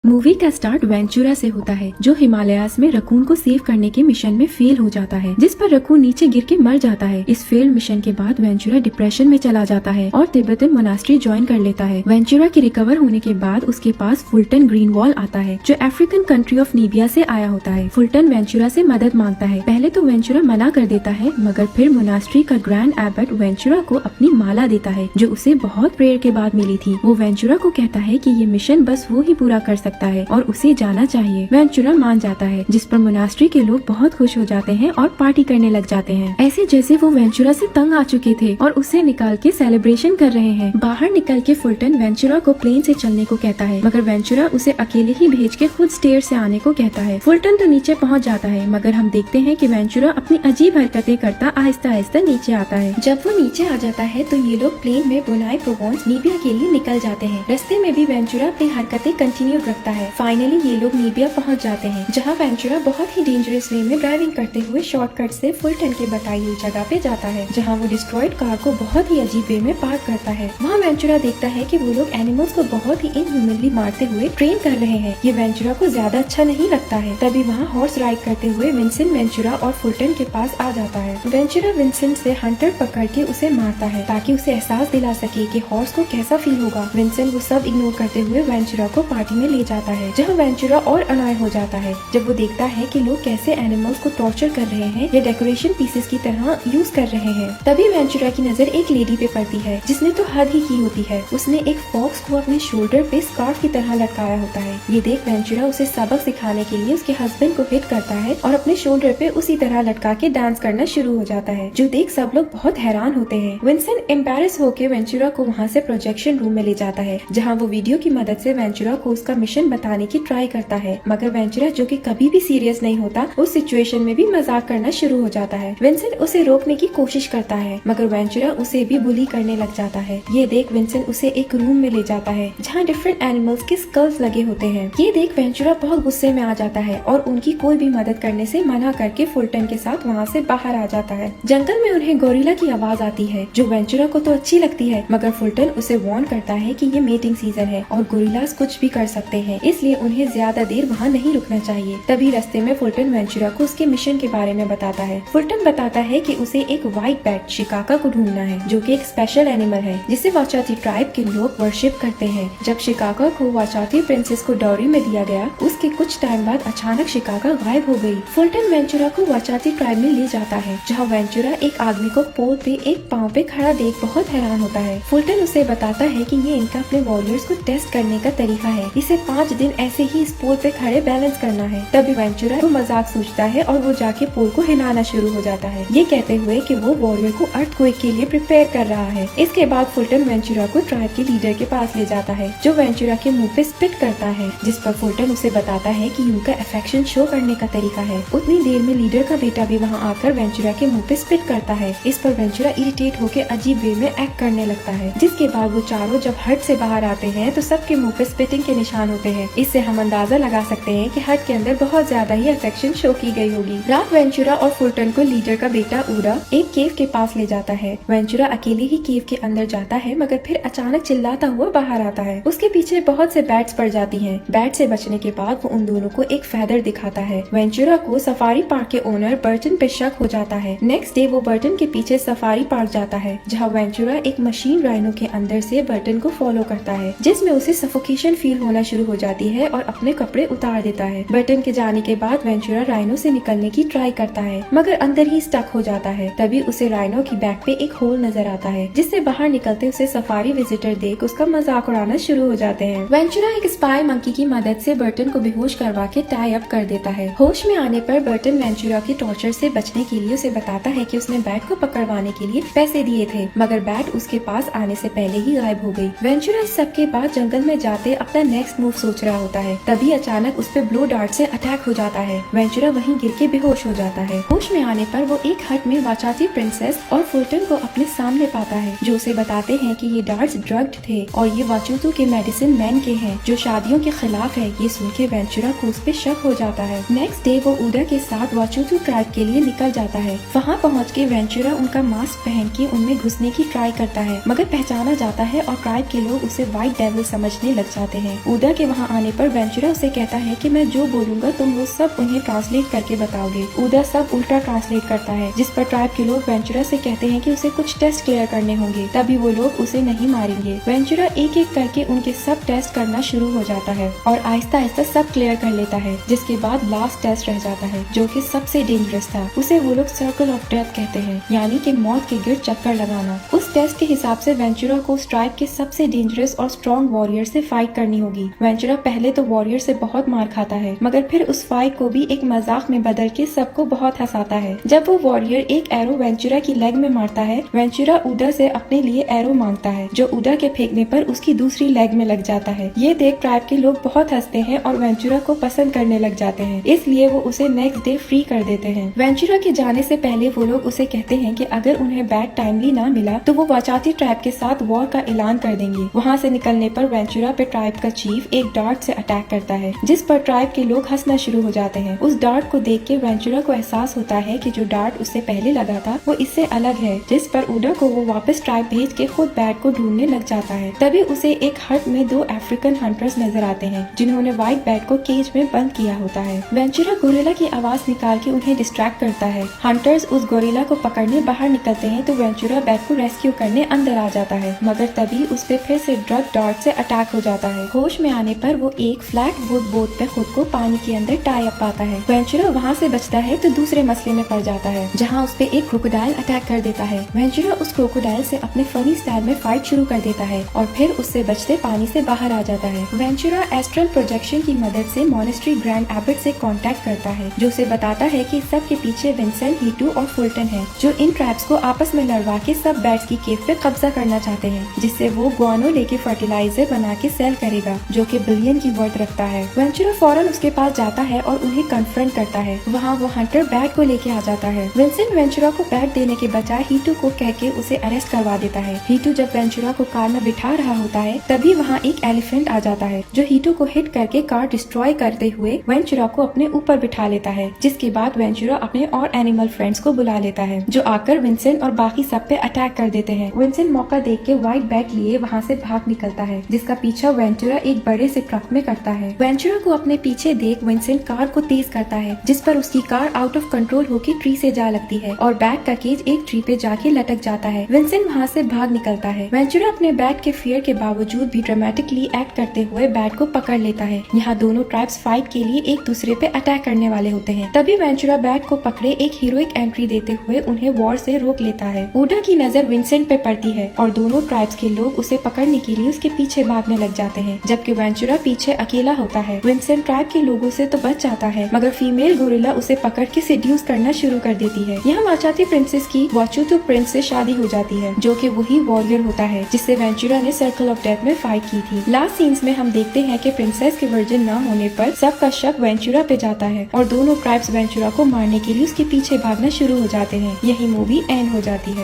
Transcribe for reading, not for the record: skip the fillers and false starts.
Movie का start Ventura से होता है जो हिमालयास में रकून को सेव करने के मिशन में फेल हो जाता है, जिस पर रकून नीचे गिर के मर जाता है। इस फेल्ड मिशन के बाद वेंचुरा डिप्रेशन में चला जाता है और तिब्बतन मोनास्ट्री ज्वाइन कर लेता है। वेंचुरा के रिकवर होने के बाद उसके पास फुल्टन ग्रीन वॉल आता है जो अफ्रीकन कंट्री ऑफ नीबिया से आया होता है। फुल्टन वेंचुरा से मदद मांगता है। पहले तो वेंचुरा मना कर देता है, मगर फिर मोनास्ट्री का ग्रैंड एबट वेंचुरा को अपनी माला देता है जो उसे बहुत प्रेयर के बाद मिली थी। वो वेंचुरा को कहता है कि ये मिशन बस वो ही पूरा कर सकता है और उसे जाना चाहिए। वेंचुरा मान जाता है, जिस पर मोनास्ट्री के लोग बहुत खुश हो जाते हैं और पार्टी करने लग जाते हैं, ऐसे जैसे वो वेंचुरा से तंग आ चुके थे और उसे निकाल के सेलिब्रेशन कर रहे हैं। बाहर निकल के फुल्टन वेंचुरा को प्लेन से चलने को कहता है, मगर वेंचुरा उसे अकेले ही भेज के खुद स्टेयर से आने को कहता है। फुल्टन तो नीचे पहुंच जाता है, मगर हम देखते हैं कि वेंचुरा अपनी अजीब हरकतें करता आहिस्ता आहिस्ता नीचे आता है। जब वो नीचे आ जाता है तो ये लोग प्लेन में ब्रुनाई प्रोवेंस नीबिया के लिए निकल जाते हैं। रास्ते में भी वेंचुरा अपनी हरकतें कंटिन्यू रखता है। फाइनली ये लोग नीबिया पहुंच जाते हैं, जहां वेंचुरा बहुत ही डेंजरस वे में ड्राइविंग करते हुए शॉर्टकट से फुल्टन के बताई हुई जगह पे जाता है, जहां वो डिस्ट्रॉयड कार को बहुत ही अजीब वे में पार्क करता है। वहां वेंचुरा देखता है कि वो लोग एनिमल्स को बहुत ही इनह्यूमनली मारते हुए ट्रेन कर रहे हैं। ये वेंचुरा को ज्यादा अच्छा नहीं लगता है। तभी वहाँ हॉर्स राइड करते हुए विंसेंट वेंचुरा और फुल्टन के पास आ जाता है। वेंचुरा विंसेंट से हंटर पकड़ के उसे मारता है ताकि उसे एहसास दिला सके कि हॉर्स को कैसा फील होगा। विंसेंट वो सब इग्नोर करते हुए वेंचुरा को पार्टी में ले जाता है, जहाँ वेंचुरा और अनाय हो जाता है जब वो देखता है कि लोग कैसे एनिमल्स को टॉर्चर कर रहे हैं या डेकोरेशन पीसेस की तरह यूज कर रहे हैं। तभी वेंचुरा की नजर एक लेडी पे पड़ती है जिसने तो हद ही की होती है। उसने एक फॉक्स को अपने शोल्डर पे स्कार्फ की तरह लटकाया होता है। ये देख वेंचुरा उसे सबक सिखाने के लिए उसके हस्बैंड को हिट करता है और अपने शोल्डर पे उसी तरह लटका के डांस करना शुरू हो जाता है, जो देख सब लोग बहुत हैरान होते हैं। विंसेंट एम्बैरेस होके वेंचुरा को वहाँ से प्रोजेक्शन रूम में ले जाता है, जहाँ वो वीडियो की मदद से वेंचुरा को उसका मिशन बताने की ट्राई करता है, मगर वेंचुरा जो कि कभी भी सीरियस नहीं होता उस सिचुएशन में भी मजाक करना शुरू हो जाता है। विंसेंट उसे रोकने की कोशिश करता है, मगर वेंचुरा उसे भी बुली करने लग जाता है। ये देख विंसेंट उसे एक रूम में ले जाता है जहाँ डिफरेंट एनिमल्स के स्कल्स लगे होते हैं। ये देख वेंचुरा बहुत गुस्से में आ जाता है और उनकी कोई भी मदद करने से मना करके फुल्टन के साथ वहाँ से बाहर आ जाता है। जंगल में उन्हें गोरिल्ला की आवाज आती है जो वेंचुरा को तो अच्छी लगती है, मगर फुल्टन उसे वार्न करता है कि ये मीटिंग सीजन है और गोरिल्लास कुछ भी कर सकते हैं, इसलिए उन्हें ज्यादा देर वहाँ नहीं रुकना चाहिए। तभी रास्ते में फुल्टन वेंचुरा को उसके मिशन के बारे में बताता है। फुल्टन बताता है कि उसे एक व्हाइट बैट शिकाका को ढूंढना है, जो कि एक स्पेशल एनिमल है जिसे वाचाती ट्राइब के लोग वर्शिप करते हैं। जब शिकाका को वाचाती प्रिंसेस को डॉरी में दिया गया, उसके कुछ टाइम बाद अचानक शिकाका गायब हो गई। फुल्टन वेंचुरा को वाचाती ट्राइब में ले जाता है, जहाँ वेंचुरा एक आदमी को पोल पे एक पाँव पे खड़ा देख बहुत हैरान होता है। फुल्टन उसे बताता है कि ये इनका अपने वॉरियर्स को टेस्ट करने का तरीका है, इसे 5 दिन ऐसे ही इस पोल पे खड़े बैलेंस करना है। तभी वेंचुरा को मजाक सोचता है और वो जाके पोल को हिलाना शुरू हो जाता है, ये कहते हुए कि वो वॉरियर को अर्थक्वेक के लिए प्रिपेयर कर रहा है। इसके बाद फुल्टन वेंचुरा को ट्राइब के लीडर के पास ले जाता है, जो वेंचुरा के मुंह पे स्पिट करता है, जिस पर फुल्टन उसे बताता है कि उनका अफेक्शन शो करने का तरीका है। उतनी देर में लीडर का बेटा भी वहाँ आकर वेंचुरा के मुंह पे स्पिट करता है। इस पर वेंचुरा इरिटेट होकर अजीब वे में एक्ट करने लगता है, जिसके बाद वो चारों जब हट से बाहर आते हैं तो सबके मुंह पे स्पिटिंग के निशान होते हैं। इससे हम अंदाजा लगा सकते हैं कि हट के अंदर बहुत ज्यादा ही अफेक्शन शो की गई होगी। रात वेंचुरा और फुल्टन को लीडर का बेटा उरा एक केव के पास ले जाता है। वेंचुरा अकेले ही केव के अंदर जाता है, मगर फिर अचानक चिल्लाता हुआ बाहर आता है। उसके पीछे बहुत से बैट्स पड़ जाती हैं। बैट से बचने के बाद वो उन दोनों को एक फेदर दिखाता है। वेंचुरा को सफारी पार्क के ओनर बर्टन पे शक हो जाता है। नेक्स्ट डे वो बर्टन के पीछे सफारी पार्क जाता है, जहाँ वेंचुरा एक मशीन राइनो के अंदर से बर्टन को फॉलो करता है, जिसमें उसे सफोकेशन फील होना शुरू हो जाती है और अपने कपड़े उतार देता है। बर्टन के जाने के बाद वेंचुरा राइनो से निकलने की ट्राई करता है, मगर अंदर ही स्टक हो जाता है। तभी उसे राइनो की बैक पे एक होल नजर आता है, जिससे बाहर निकलते उसे सफारी विजिटर देख उसका मजाक उड़ाना शुरू हो जाते हैं। वेंचुरा एक स्पाई मंकी की मदद से बर्टन को बेहोश करवा के टाई अप कर देता है। होश में आने पर बर्टन वेंचुरा की टॉर्चर से बचने के लिए उसे बताता है कि उसने बैट को पकड़वाने के लिए पैसे दिए थे, मगर बैट उसके पास आने से पहले ही गायब हो गई। वेंचुरा इस सब के बाद जंगल में जाते अपना नेक्स्ट मूव सोच रहा होता है। तभी अचानक उस पे ब्लो डार्ट से अटैक हो जाता है। वेंचुरा वहीं गिर के बेहोश हो जाता है। होश में आने पर वो एक हट में वाचाती प्रिंसेस और फुल्टन को अपने सामने पाता है, जो उसे बताते हैं कि ये डार्ट्स ड्रग्ड थे और ये वाचुतू के मेडिसिन मैन के हैं, जो शादियों के खिलाफ है। ये सुन के वेंचुरा को उस पे शक हो जाता है। नेक्स्ट डे वो उदा के साथ वाचुतू ट्राइब के लिए निकल जाता है। वहाँ पहुँच के वेंचुरा उनका मास्क पहन के उनमें घुसने की ट्राई करता है, मगर पहचाना जाता है और ट्राइब के लोग उसे व्हाइट डेविल समझने लग जाते हैं। उदा के वहाँ आने पर वेंचुरा उसे कहता है कि मैं जो बोलूंगा तुम वो सब उन्हें ट्रांसलेट करके बताओगे। उदा सब उल्टा ट्रांसलेट करता है, जिस पर ट्राइब के लोग वेंचुरा से कहते हैं कि उसे कुछ टेस्ट क्लियर करने होंगे, तभी वो लोग उसे नहीं मारेंगे। वेंचुरा एक एक करके उनके सब टेस्ट करना शुरू हो जाता है और आहिस्ता आहिस्ता सब क्लियर कर लेता है, जिसके बाद लास्ट टेस्ट रह जाता है जो कि सबसे डेंजरस था। उसे वो लोग सर्कल ऑफ डेथ कहते हैं, यानी कि मौत के गिर्द चक्कर लगाना। उस टेस्ट के हिसाब से वेंचुरा को ट्राइब के सबसे डेंजरस और स्ट्रॉन्ग वॉरियर से फाइट करनी होगी। वेंचुरा पहले तो वॉरियर से बहुत मार खाता है, मगर फिर उस फाइट को भी एक मजाक में बदल के सबको बहुत हंसाता है। जब वो वॉरियर एक एरो वेंचुरा की लेग में मारता है, वेंचुरा उदा से अपने लिए एरो मांगता है, जो उदा के फेंकने पर उसकी दूसरी लेग में लग जाता है। ये देख ट्राइब के लोग बहुत हंसते हैं और वेंचुरा को पसंद करने लग जाते हैं, इसलिए वो उसे नेक्स्ट डे फ्री कर देते हैं। वेंचुरा के जाने से पहले वो लोग उसे कहते हैं कि अगर उन्हें बैट टाइमली ना मिला तो वो वाचाती ट्राइब के साथ वॉर का ऐलान कर देंगे। वहाँ से निकलने पर वेंचुरा पे ट्राइब का चीफ एक डार्ट से अटैक करता है, जिस पर ट्राइब के लोग हंसना शुरू हो जाते हैं। उस डार्ट को देख के वेंचुरा को एहसास होता है कि जो डार्ट उससे पहले लगा था वो इससे अलग है, जिस पर उडा को वो वापस ट्राइब भेज के खुद बैट को ढूंढने लग जाता है। तभी उसे एक हट में 2 अफ्रीकन हंटर्स नजर आते हैं, जिन्होंने व्हाइट बैट को केज में बंद किया होता है। वेंचुरा गोरिल्ला की आवाज निकाल के उन्हें डिस्ट्रैक्ट करता है। हंटर्स उस गोरिल्ला को पकड़ने बाहर निकलते हैं तो वेंचुरा बैट को रेस्क्यू करने अंदर आ जाता है, मगर तभी उस पे फिर से ड्रग डार्ट से अटैक हो जाता है। होश में आने पर वो एक फ्लैट वुड बोट पे खुद को पानी के अंदर टाई अप पाता है। वेंचुरा वहाँ से बचता है तो दूसरे मसले में पड़ जाता है, जहाँ उस पे एक क्रोकोडाइल अटैक कर देता है। वेंचुरा उस क्रोकोडाइल से अपने फनी स्टाइल में फाइट शुरू कर देता है और फिर उससे बचते पानी से बाहर आ जाता है। वेंचुरा एस्ट्रल प्रोजेक्शन की मदद से मॉनेस्ट्री ग्रैंड एबट से कांटेक्ट करता है, जो उसे बताता है कि सब के पीछे विंसेंट, हीटू और फुल्टन है, जो इन ट्रैप्स को आपस में लड़वा के सब बैट्स की केव पे कब्जा करना चाहते हैं, जिससे वो गुआनो लेके फर्टिलाइजर बना के सेल करेगा, जो कि बिलियन की वर्थ रखता है। वेंचुरा फौरन उसके पास जाता है और उन्हें कन्फ्रंट करता है। वहाँ वो हंटर बैट को लेके आ जाता है। विंसेंट वेंचुरा को बैट देने के बजाय हीटू को कह के उसे अरेस्ट करवा देता है। हीटू जब वेंचुरा को कार में बिठा रहा होता है, तभी वहाँ एक एलिफेंट आ जाता है, जो हीटू को हिट करके कार डिस्ट्रॉय करते हुए वेंचुरा को अपने ऊपर बिठा लेता है। जिसके बाद वेंचुरा अपने और एनिमल फ्रेंड्स को बुला लेता है, जो आकर विंसेंट और बाकी सब पे अटैक कर देते हैं। विंसेंट मौका देख के व्हाइट बैट लिए वहाँ से भाग निकलता है, जिसका पीछा वेंचुरा एक बड़े से ट्रक में करता है। वेंचुरा को अपने पीछे देख विंसेंट कार को तेज करता है, जिस पर उसकी कार आउट ऑफ कंट्रोल होकर ट्री से जा लगती है और बैट का केज एक ट्री पे जाके लटक जाता है। विंसेंट वहाँ से भाग निकलता है। वेंचुरा अपने बैट के फियर के बावजूद भी ड्रामेटिकली एक्ट करते हुए बैट को पकड़ लेता है। यहाँ दोनों ट्राइब्स फाइट के लिए एक दूसरे पे अटैक करने वाले होते हैं। तभी वेंचुरा बैट को पकड़े एक हीरोइक एंट्री देते हुए उन्हें वॉर से रोक लेता है। उडा की नजर विंसेंट पे पड़ती है और दोनों ट्राइब्स के लोग उसे पकड़ने के लिए उसके पीछे भागने लग जाते हैं, जबकि वेंचुरा पीछे अकेला होता है। विंसेंट ट्राइब के लोगों से तो बच जाता है, मगर फीमेल गोरिल्ला उसे पकड़ के सेड्यूस करना शुरू कर देती है। यहाँ वाचाती प्रिंसेस की वाचुतु प्रिंस से शादी हो जाती है, जो कि वही वॉरियर होता है जिससे वेंचुरा ने सर्कल ऑफ डेथ में फाइट की थी। लास्ट सीन्स में हम देखते हैं कि प्रिंसेस के वर्जिन न होने पर सबका शक वेंचुरा पे जाता है और दोनों ट्राइब्स वेंचुरा को मारने के लिए उसके पीछे भागना शुरू हो जाते हैं। यही मूवी एंड हो जाती है।